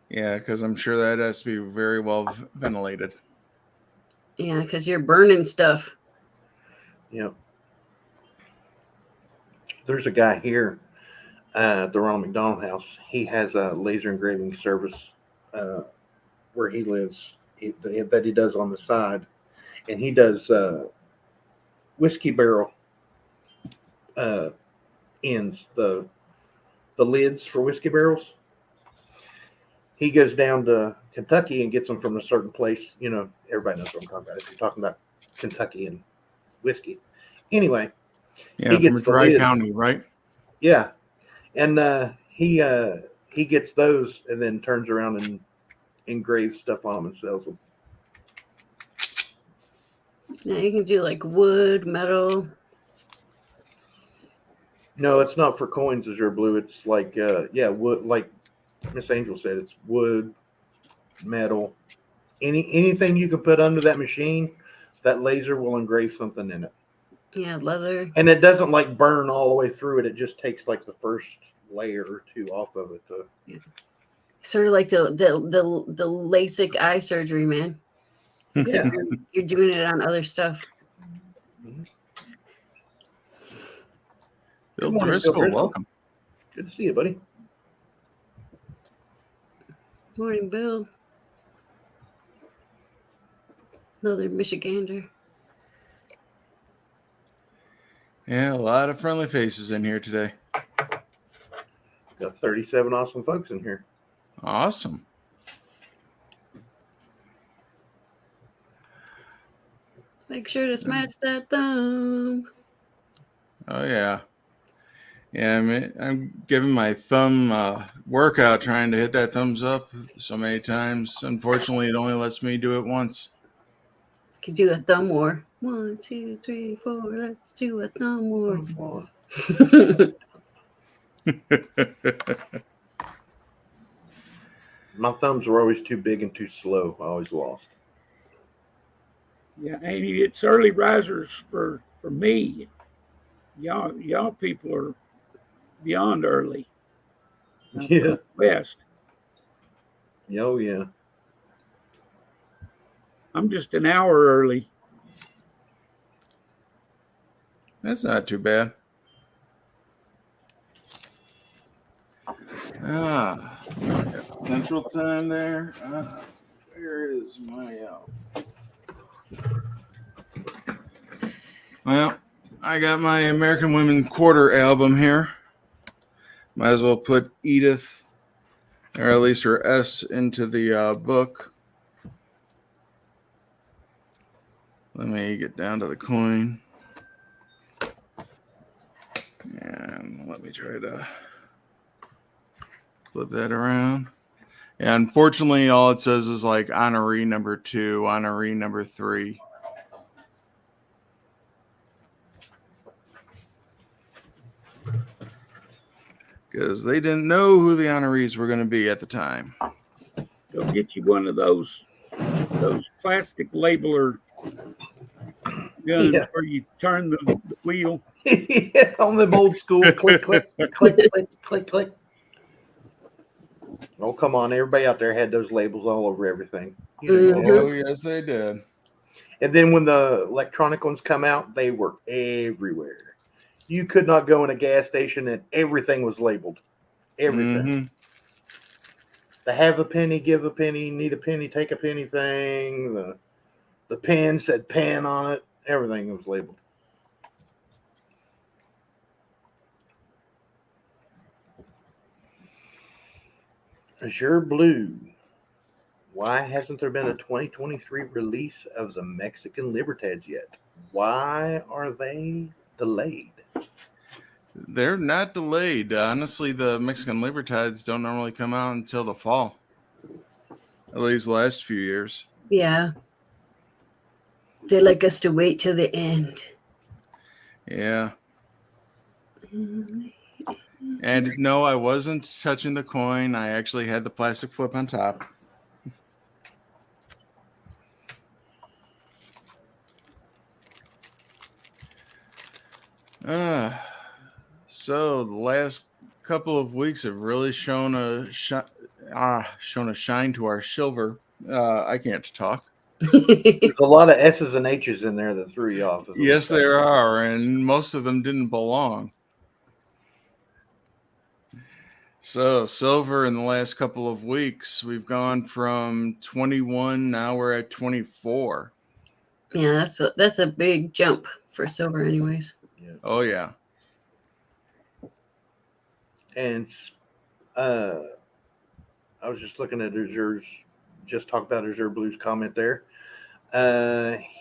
Yeah, because I'm sure that has to be very well ventilated. Yeah, because you're burning stuff. Yep. There's a guy here at the Ronald McDonald House. He has a laser engraving service where he lives that he does on the side, and he does whiskey barrel ends, the lids for whiskey barrels. He goes down to Kentucky and gets them from a certain place. You know, everybody knows what I'm talking about. If you're talking about Kentucky and whiskey, anyway. Yeah, from a dry county, right? Yeah, and he gets those and then turns around and engraves stuff on them and sells them. Yeah, you can do like wood, metal. No, it's not for coins, Azure Blue. It's like, wood. Like Miss Angel said, it's wood, metal, anything you can put under that machine. That laser will engrave something in it. Yeah, leather. And it doesn't like burn all the way through it. It just takes like the first layer or two off of it. Sort of like the LASIK eye surgery, man. Except you're doing it on other stuff. Bill morning, Driscoll, Bill Driscoll. welcome. Good to see you, buddy. Morning, Bill. Another Michigander. Yeah, a lot of friendly faces in here today. Got 37 awesome folks in here. Awesome. Make sure to smash that thumb. Oh, yeah. Yeah, I'm giving my thumb workout trying to hit that thumbs up so many times. Unfortunately, it only lets me do it once. Could do a thumb war. 1, 2, 3, 4. Let's do a thumb war. My thumbs were always too big and too slow. I always lost. Yeah, Amy, it's early risers for me. Y'all people are beyond early. Yeah. West. Oh, yeah. I'm just an hour early. That's not too bad. Central time there. Where is my Well, I got my American Women Quarter album here. Might as well put Edith, or at least her S, into the book. Let me get down to the coin. And let me try to flip that around. Yeah, unfortunately, all it says is like honoree number 2, honoree number 3. Because they didn't know who the honorees were going to be at the time. Go get you one of those plastic labeler guns where you turn the wheel. Yeah, on the old school. Click, click, click, click, click, click. Oh, come on. Everybody out there had those labels all over everything. Oh, yes, they did. And then when the electronic ones come out, they were everywhere. You could not go in a gas station and everything was labeled. Everything. Mm-hmm. The have a penny, give a penny, need a penny, take a penny thing. The pen said pen on it. Everything was labeled. Azure Blue. Why hasn't there been a 2023 release of the Mexican Libertads yet? Why are they delayed? They're not delayed. Honestly, the Mexican Libertads don't normally come out until the fall. At least the last few years. Yeah. They like us to wait till the end. Yeah. And no, I wasn't touching the coin. I actually had the plastic flip on top. So the last couple of weeks have really shown a shine to our silver. I can't talk. There's a lot of S's and H's in there that threw you off. Yes, there are, and most of them didn't belong. So silver in the last couple of weeks, we've gone from 21. Now we're at 24. Yeah, that's a big jump for silver, anyways. Yeah. Oh yeah. And I was just looking at Azure's, just talked about Azure Blue's comment there.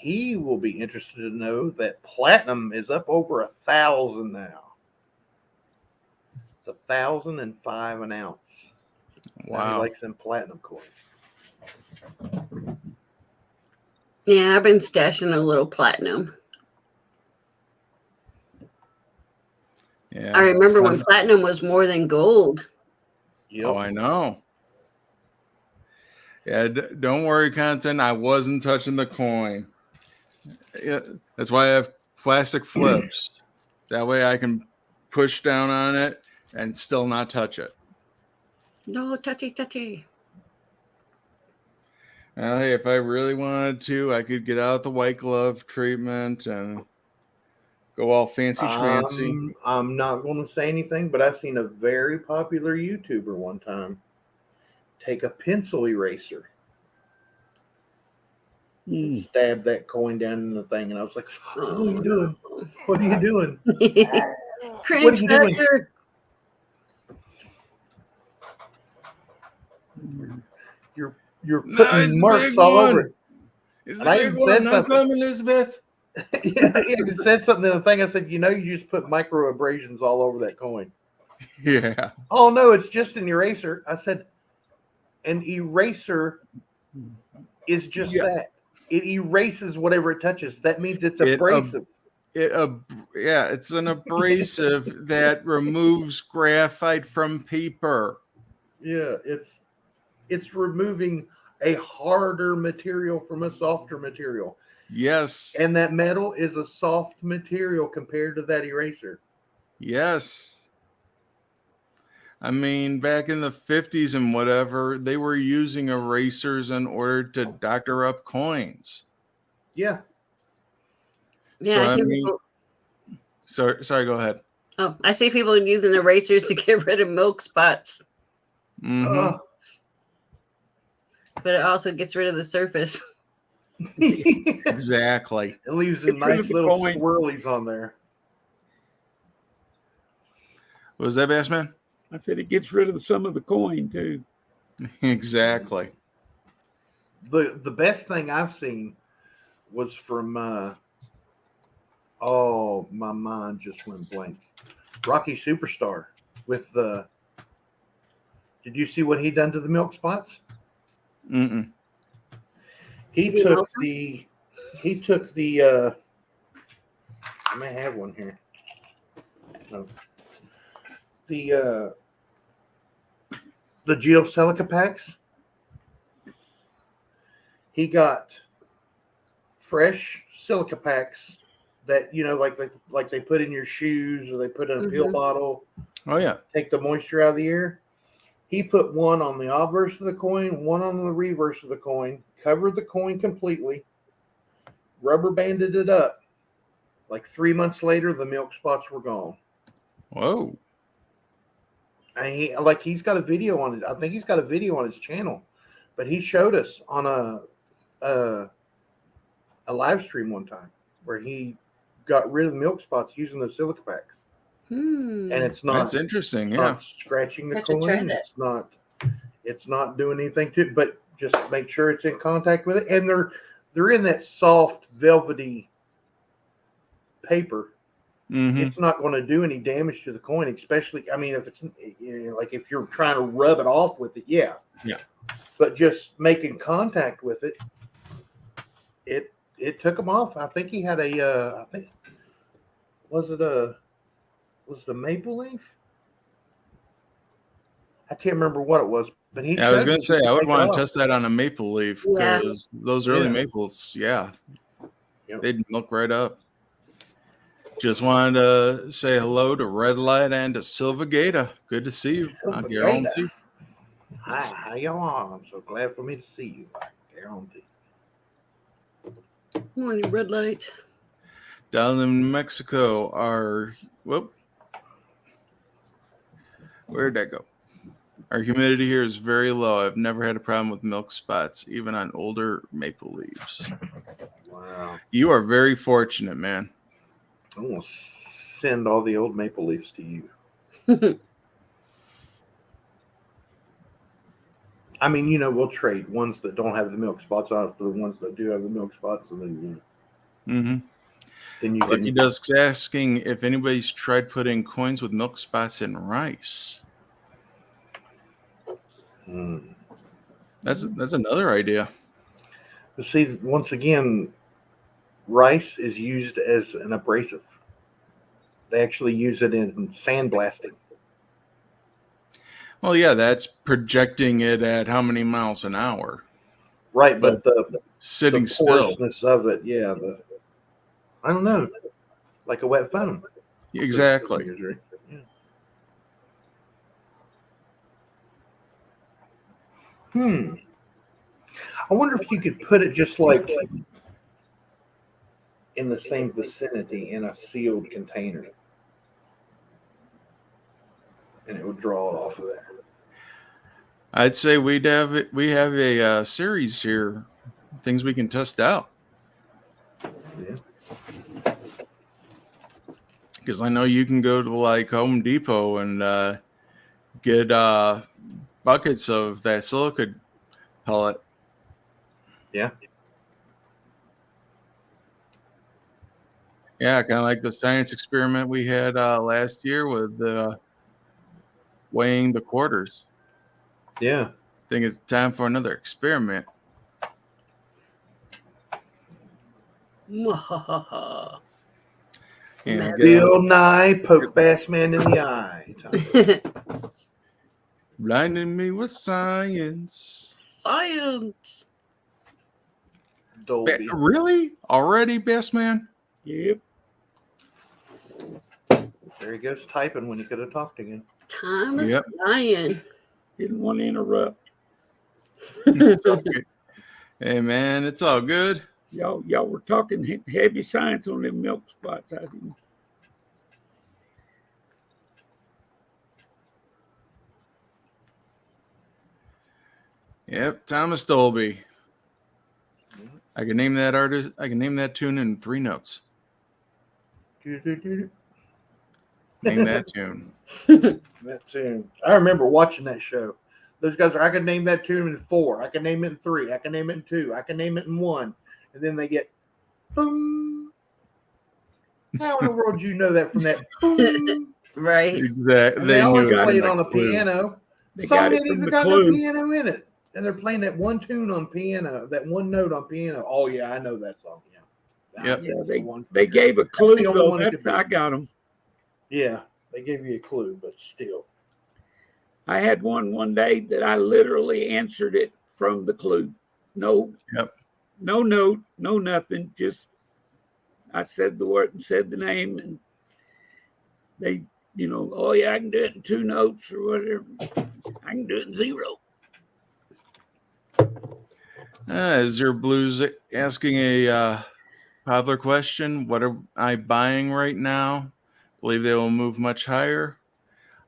He will be interested to know that platinum is up over 1,000 now. It's 1,005 an ounce. Wow. Now he likes them platinum coins. Yeah, I've been stashing a little platinum. Yeah. I remember when platinum was more than gold. Yep. Oh, I know. Yeah, don't worry, Compton. I wasn't touching the coin. Yeah, that's why I have plastic flips. That way I can push down on it and still not touch it. No touchy. Now, hey, if I really wanted to, I could get out the white glove treatment and go all fancy schmancy. I'm not going to say anything, but I've seen a very popular YouTuber one time take a pencil eraser and stab that coin down in the thing, and I was like, "What are you doing? What are you doing? Cringe What are you doing?" factor. You're No, putting it's a marks big all one. over it. It's And a I big even one. said I'm something. coming, Elizabeth. Yeah, it said something in the thing. I said, you just put micro abrasions all over that coin. Yeah. Oh no, it's just an eraser. I said, an eraser is just that. It erases whatever it touches. That means it's abrasive. It's an abrasive that removes graphite from paper. Yeah, it's removing a harder material from a softer material. Yes. And that metal is a soft material compared to that eraser. Yes. I mean, back in the 50s and whatever, they were using erasers in order to doctor up coins. Yeah. Yeah, So, I I see mean, people. sorry, go ahead. Oh, I see people using erasers to get rid of milk spots, Mm-hmm. but it also gets rid of the surface. It Exactly. leaves some Get rid nice of the little coin. swirlies on there. What was that, Bassman? I said it gets rid of some of the coin too. Exactly. The best thing I've seen was from my mind just went blank. Rocky Superstar with the. Did you see what he done to the milk spots? Mm-mm. He Did he took milk the I may have one here. No. The geosilica packs. He got fresh silica packs that like they put in your shoes or they put in a pill Mhm. bottle, Oh, yeah. take the moisture out of the air. He put one on the obverse of the coin, one on the reverse of the coin, covered the coin completely, rubber banded it up. Like 3 months later, the milk spots were gone. Whoa. And he's got a video on it. I think he's got a video on his channel, but he showed us on a live stream one time where he got rid of the milk spots using the silica packs. And it's not That's interesting. Yeah. not scratching the Have to try coin. that. It's not doing anything to it, but just make sure it's in contact with it. And they're in that soft velvety paper. Mm-hmm. It's not going to do any damage to the coin, especially if it's like if you're trying to rub it off with it, yeah. But just making contact with it, it took him off. I think he had was it a maple leaf? I can't remember what it was, but he. Yeah, I was going to say I would take it want off. to test that on a maple leaf Yeah. because those early Yeah. maples, Yep. they'd milk right up. Just wanted to say hello to Red Light and to Silva Gata. Good to see you. I Silva guarantee. Hi, how y'all are? I'm so glad for me to see you. I guarantee. Morning, red light. Down in Mexico, where'd that go? Our humidity here is very low. I've never had a problem with milk spots, even on older maple leaves. Wow. You are very fortunate, man. I'm going to send all the old maple leaves to you. I mean, we'll trade ones that don't have the milk spots on it for the ones that do have the milk spots, and then Mm-hmm. then you Lucky can. Dusk's asking if anybody's tried putting coins with milk spots in rice. That's another idea. But see, once again, rice is used as an abrasive. They actually use it in sandblasting. Well, yeah, that's projecting it at how many miles an hour? Right, but the Sitting still. porousness of it, yeah. I don't know, like a wet foam. Exactly. Yeah. I wonder if you could put it just like in the same vicinity in a sealed container, and it would draw it off of there. I'd say we have a series here, things we can test out. Yeah. Because I know you can go to like Home Depot and get buckets of that silica pellet. Yeah. Yeah, kind of like the science experiment we had last year with weighing the quarters. Yeah. I think it's time for another experiment. Mwahaha. Yeah, Bill Nye, poke Bassman in the eye. blinding me with science. Science. Dolby. Really? Already, best man? Yep. There he goes typing when he could have talked again. Time is Yep. flying. Didn't want to interrupt. It's okay. Hey, man, it's all good. Y'all were talking heavy science on them milk spots. I didn't. Yep, Thomas Dolby. I can name that artist. I can name that tune in 3 notes. Name that tune. That tune. I remember watching that show. Those guys are, I can name that tune in 4. I can name it in 3. I can name it in 2. I can name it in 1. And then they get, boom. How in the world do you know that from that? Boom? Right. Exactly. And they always knew it play in it the on a clue. piano. They Some got it ain't from even the got no clue. piano in it. And they're playing that one tune on piano, that one note on piano. Oh, yeah, I know that song. Yeah. Yep. Yeah, That's the one. they gave a clue the only though. one it That's could be. I got them. Yeah, they gave you a clue, but still. I had one day that I literally answered it from the clue. No, Yep. no note, no nothing. Just I said the word and said the name, and they, oh yeah, I can do it in 2 notes or whatever. I can do it in 0. Azure Blues asking a popular question. What am I buying right now? Believe they will move much higher.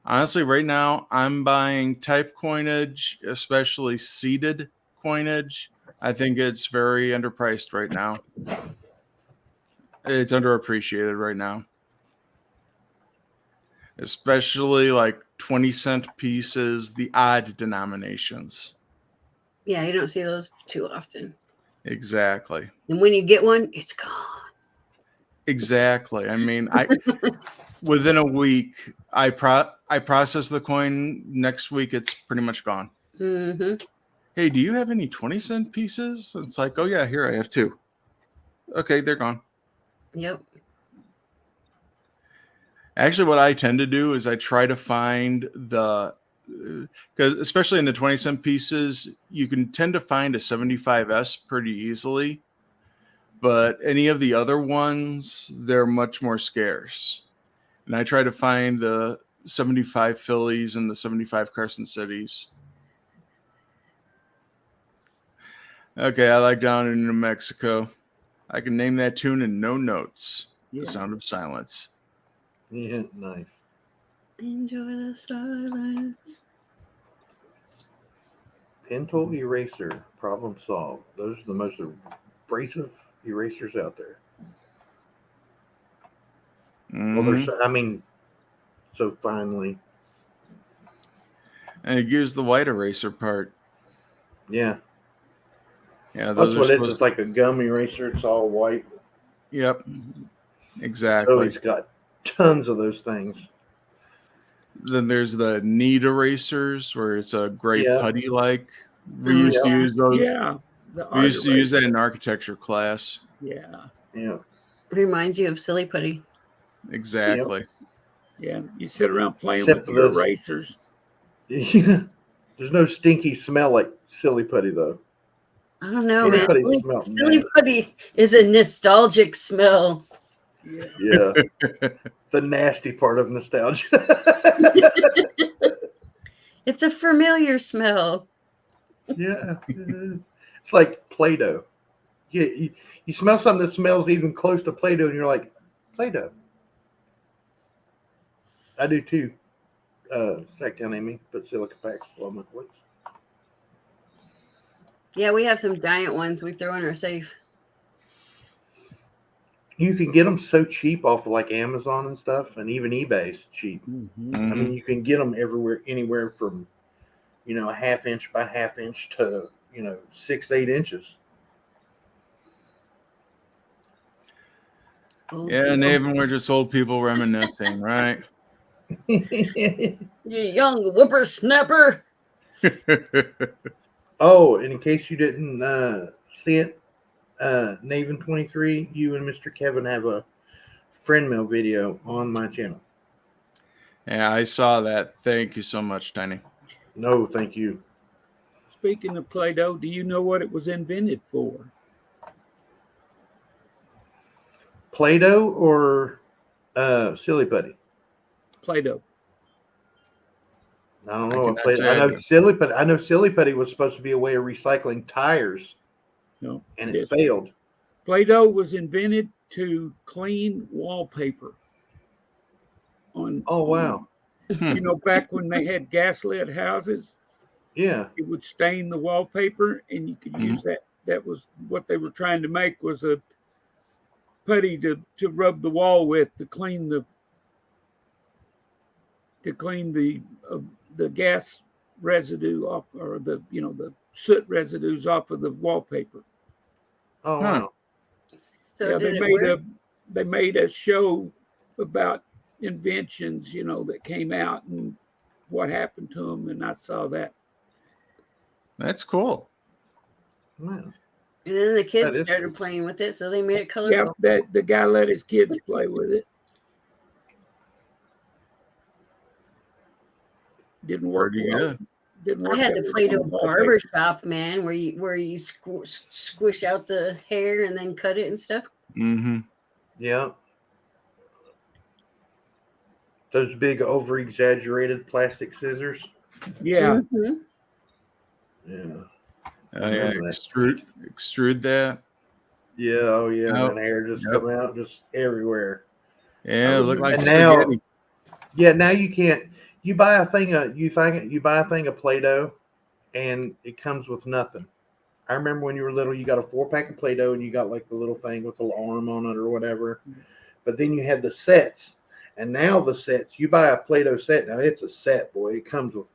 Honestly, right now, I'm buying type coinage, especially seeded coinage. I think it's very underpriced right now. It's underappreciated right now. Especially like 20-cent pieces, the odd denominations. Yeah, you don't see those too often. Exactly. And when you get one, it's gone. Exactly. I mean, within a week, I process the coin. Next week, it's pretty much gone. Mm-hmm. Hey, do you have any 20-cent pieces? It's like, oh yeah, here I have 2. Okay, they're gone. Yep. Actually, what I tend to do is I try to find because especially in the 20-cent pieces, you can tend to find a 75S pretty easily. But any of the other ones, they're much more scarce. And I try to find the 75 Phillies and the 75 Carson Cities. Okay, I like Down in New Mexico. I can name that tune in no notes. Yeah. The Sound of Silence. Yeah, nice. Enjoy the silence. Pen tool eraser, problem solved. Those are the most abrasive erasers out there. Well, Mhm. so finally, And it gives the white eraser part. yeah. Yeah, That's those are what it is. supposed. It's like a gum eraser. It's all white. Yep, Oh, exactly. he's got tons of those things. Then there's the knead erasers where it's a gray Yeah. putty like. We used to use those. Yeah. The We used to art use that in architecture class. eraser. Yeah. Yeah. Reminds you of silly putty. Exactly. Yeah, you sit around playing Except with for your those- erasers. There's no stinky smell like silly putty though. I don't know, Silly man. putty smell Silly nasty. putty is a nostalgic smell. Yeah. Yeah, the nasty part of nostalgia. It's a familiar smell. Yeah, it is. It's like Play-Doh. You smell something that smells even close to Play-Doh, and you're like, Play-Doh. I do too. Sack down, Amy. Put silica packs below my voice. Yeah, we have some giant ones we throw in our safe. You can get them so cheap off of like Amazon and stuff, and even eBay's cheap. Mhm. I mean, you can get them everywhere, anywhere from, a half inch by half inch to, 6-8 inches. Old Yeah, people. Nathan, we're just old people reminiscing, right? You young whippersnapper. Oh, and in case you didn't see it, Naven 23, you and Mr. Kevin have a friend mail video on my channel. Yeah, I saw that. Thank you so much, Tiny. No, thank you. Speaking of Play-Doh, do you know what it was invented for? Play-Doh or silly putty? Play-Doh. I don't I know. cannot What say I I know do. silly putty. I know silly putty was supposed to be a way of recycling tires, No. and Yes. it failed. Play-Doh was invented to clean wallpaper. Oh wow! Back when they had gaslit houses, Yeah. it would stain the wallpaper, and you could use that. That was what they were trying to make, was a putty to rub the wall with to clean the gas residue off, or the soot residues off of the wallpaper. Oh Huh. wow! So Yeah, did it work? they made a show about inventions, that came out and what happened to them, and I saw that. That's cool. Wow. And then the kids That is started cool. playing with it, so they made it Yeah, colorful. that the guy let his kids play with it. Didn't work Pretty well. good. Didn't I work. had that the well Play-Doh on wallpaper. barber shop, man, where you squish out the hair and then cut it and stuff. Mm-hmm. Yeah. Those big over-exaggerated plastic scissors. Yeah, Mhm. Yeah. Yeah, remember that. extrude that. Yeah. Oh yeah. Yep. And hair just Yep. come out just everywhere. Yeah, look like And now, spaghetti. yeah. Now you can't. You buy a thing of Play-Doh, and it comes with nothing. I remember when you were little, you got a 4-pack of Play-Doh, and you got like the little thing with the little arm on it or whatever. But then you had the sets, and now the sets. You buy a Play-Doh set. Now it's a set, boy. It comes with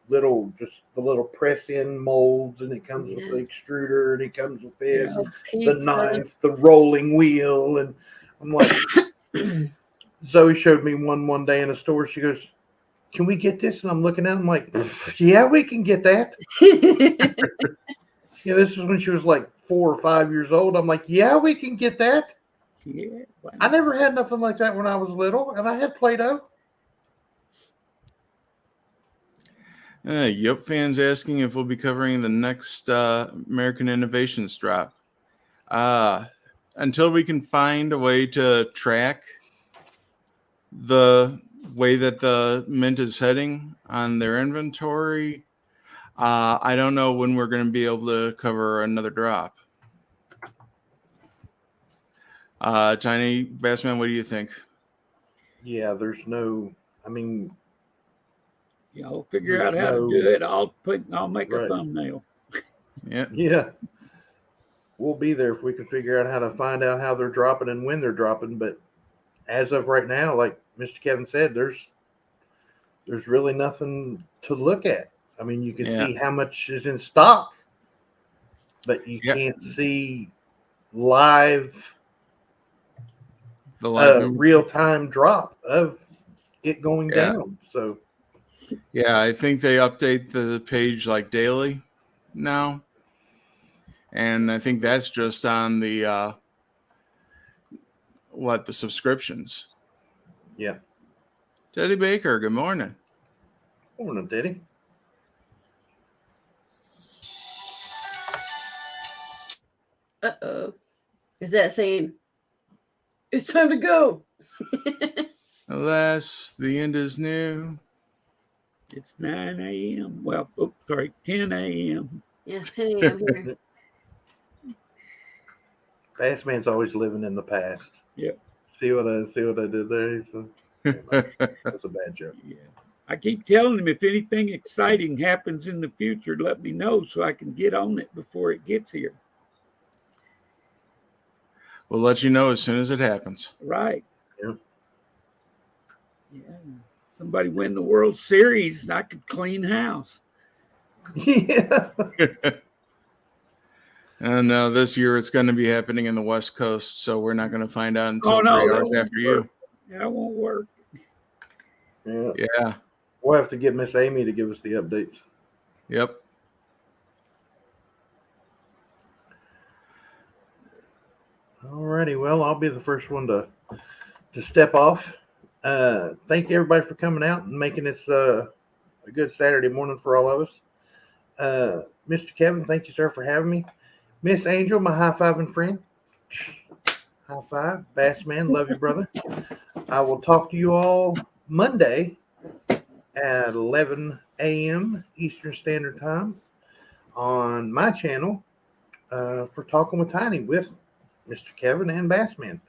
just the little press-in molds, and it comes with the extruder, and it comes with this, Oh, the pizza. knife, the rolling wheel, and I'm like, Zoe showed me one day in a store. She goes, "Can we get this?" And I'm looking at it, I'm like, "Yeah, we can get that." Yeah, this was when she was like 4 or 5 years old. I'm like, "Yeah, we can get that." yeah. I never had nothing like that when I was little, and I had Play-Doh. Yup fans asking if we'll be covering the next American Innovations drop. Until we can find a way to track the way that the mint is heading on their inventory, I don't know when we're going to be able to cover another drop. Tiny Bassman, what do you think? Yeah, there's no. I mean, I'll figure There's out how no- to do it. I'll make Right. a thumbnail. Yeah. yeah, we'll be there if we can figure out how to find out how they're dropping and when they're dropping. But as of right now, like Mr. Kevin said, there's really nothing to look at. I mean, you can Yeah. see how much is in stock, but you Yeah. can't see live, The live number. real-time drop of it going Yeah. down. So Yeah, I think they update the page like daily now. And I think that's just on the the subscriptions. Yeah. Teddy Baker, good morning. Morning, Teddy. Uh-oh. Is that saying it's time to go? Alas, the end is near. It's 9 a.m. Well, oops, sorry, 10 a.m. Yeah, it's 10 a.m. here. Bassman's always living in the past. Yep. See what I did there? So, that's a bad joke. Yeah. I keep telling him if anything exciting happens in the future, let me know so I can get on it before it gets here. We'll let you know as soon as it happens. Right. Yeah. Yeah. Somebody win the World Series, I could clean house. Yeah. And this year it's going to be happening in the West Coast, so we're not going to find out until Oh, no, 3 that hours won't after work. you. That won't work. Yeah. Yeah. We'll have to get Miss Amy to give us the updates. Yep. Alrighty, well, I'll be the first one to step off. Thank you everybody for coming out and making this a good Saturday morning for all of us. Mr. Kevin, thank you, sir, for having me. Miss Angel, my high-fiving friend. High five. Bassman, love you, brother. I will talk to you all Monday at 11 a.m. Eastern Standard Time on my channel for Talking with Tiny with Mr. Kevin and Bassman.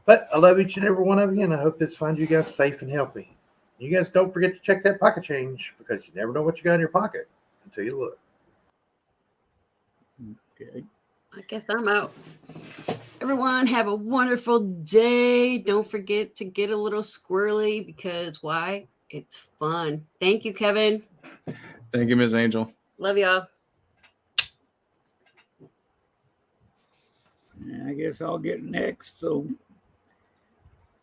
But I love each and every one of you, and I hope this finds you guys safe and healthy. You guys don't forget to check that pocket change because you never know what you got in your pocket until you look. Okay. I guess I'm out. Everyone, have a wonderful day. Don't forget to get a little squirrely because why? It's fun. Thank you, Kevin. Thank you, Ms. Angel. Love y'all. I guess I'll get next. So,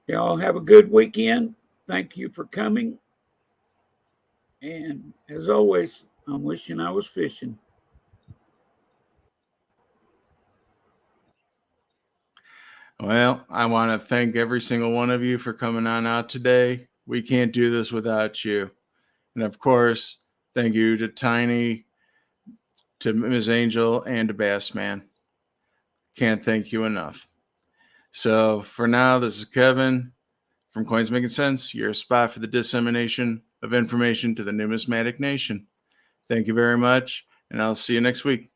y'all have a good weekend. Thank you for coming. And as always, I'm wishing I was fishing. Well, I want to thank every single one of you for coming on out today. We can't do this without you. And of course, thank you to Tiny, to Ms. Angel, and to Bassman. Can't thank you enough. So for now, this is Kevin from Coins Making Sense, your spot for the dissemination of information to the numismatic nation. Thank you very much, and I'll see you next week.